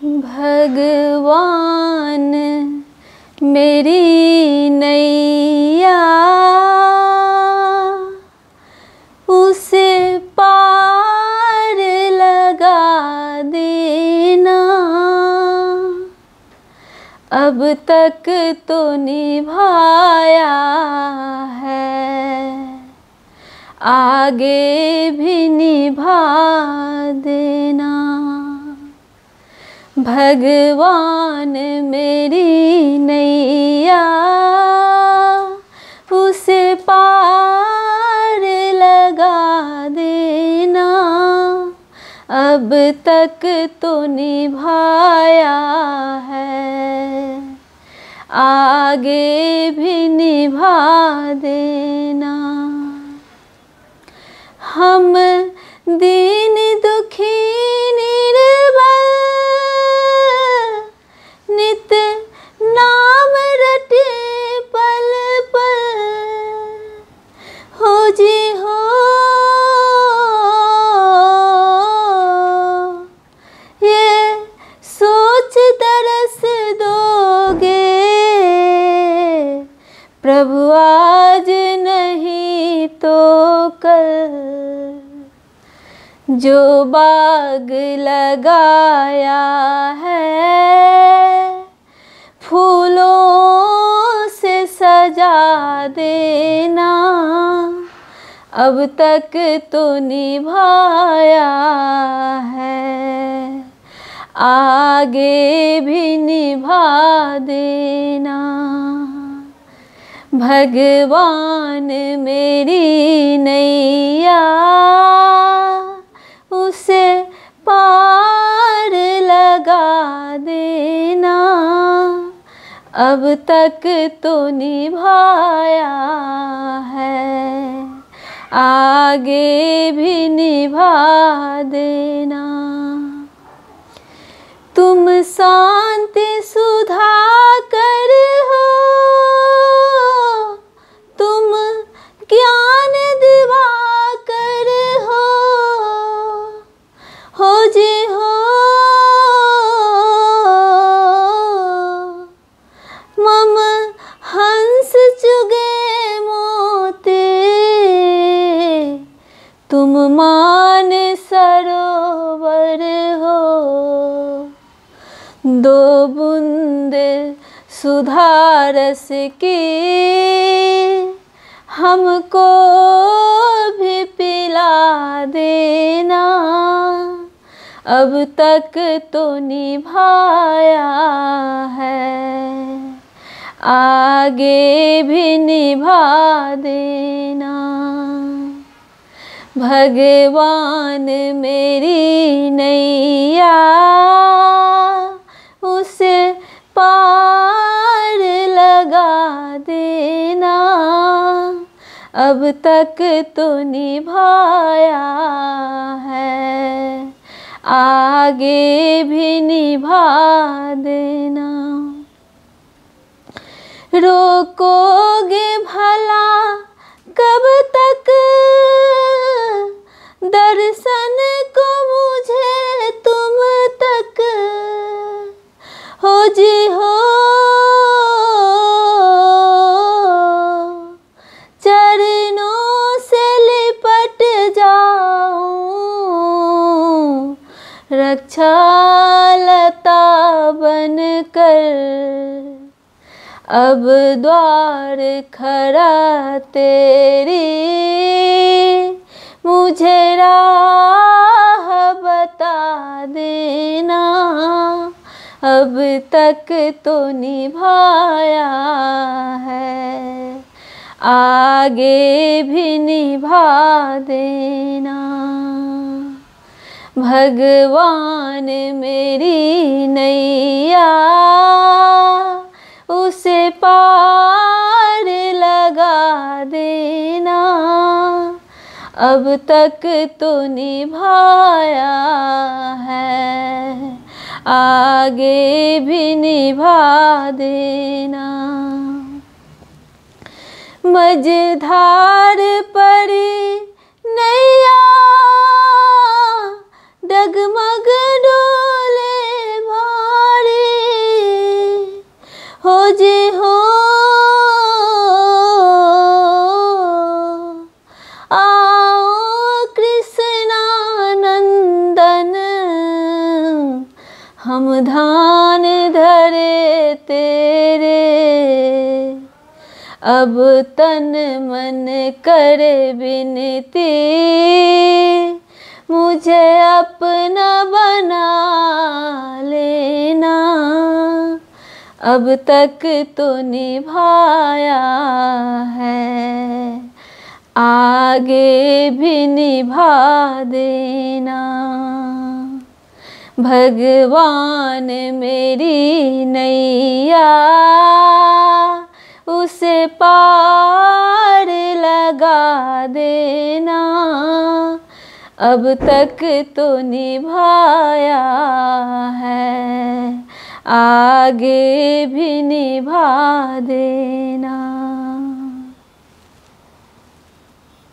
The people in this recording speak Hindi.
भगवान मेरी नैया उसे पार लगा देना। अब तक तो निभाया है, आगे भी निभा देना। भगवान मेरी नैया उसे पार लगा देना। अब तक तो निभाया है, आगे भी निभा देना। हम दीन दुखी निर्बल नित नाम रटे पल पल। हो जी हो ये सोच तरस दोगे, प्रभु आज नहीं तो कल। जो बाग लगाया है फूलों से सजा देना। अब तक तो निभाया है, आगे भी निभा देना। भगवान मेरी नैया उसे पार लगा देना। अब तक तो निभाया है, आगे भी निभा देना। तुम शांति सुधा कर हो, तुम ज्ञान दिवाकर हो जी हो। मम हंस चुगे मोते, तुम मान सरोवर हो। दो बूंद सुधा रस की हमको भी पिला देना। अब तक तो निभाया है, आगे भी निभा देना। भगवान मेरी नैया उसे पार लगा देना। अब तक तो निभाया है, आगे भी निभा देना। रोकोगे भला कब तक दर्शन को मुझे तुम तक। हो जी हो चरणों से लिपट जाऊं, रक्षा लता बनकर। अब द्वार खड़ा तेरी, मुझे राह बता देना। अब तक तो निभाया है, आगे भी निभा देना। भगवान मेरी नैया उसे पार लगा देना। अब तक तो निभाया है, आगे भी निभा देना। मझधार पड़ी नैया डगमग डोले रोज हो आओ कृष्णानंदन, हम ध्यान धरे तेरे, अब तन मन करे विनती, मुझे अपना बना लेना। अब तक तो निभाया है, आगे भी निभा देना। भगवान मेरी नैया, उसे पार लगा देना। अब तक तो निभाया है, आगे भी निभा देना।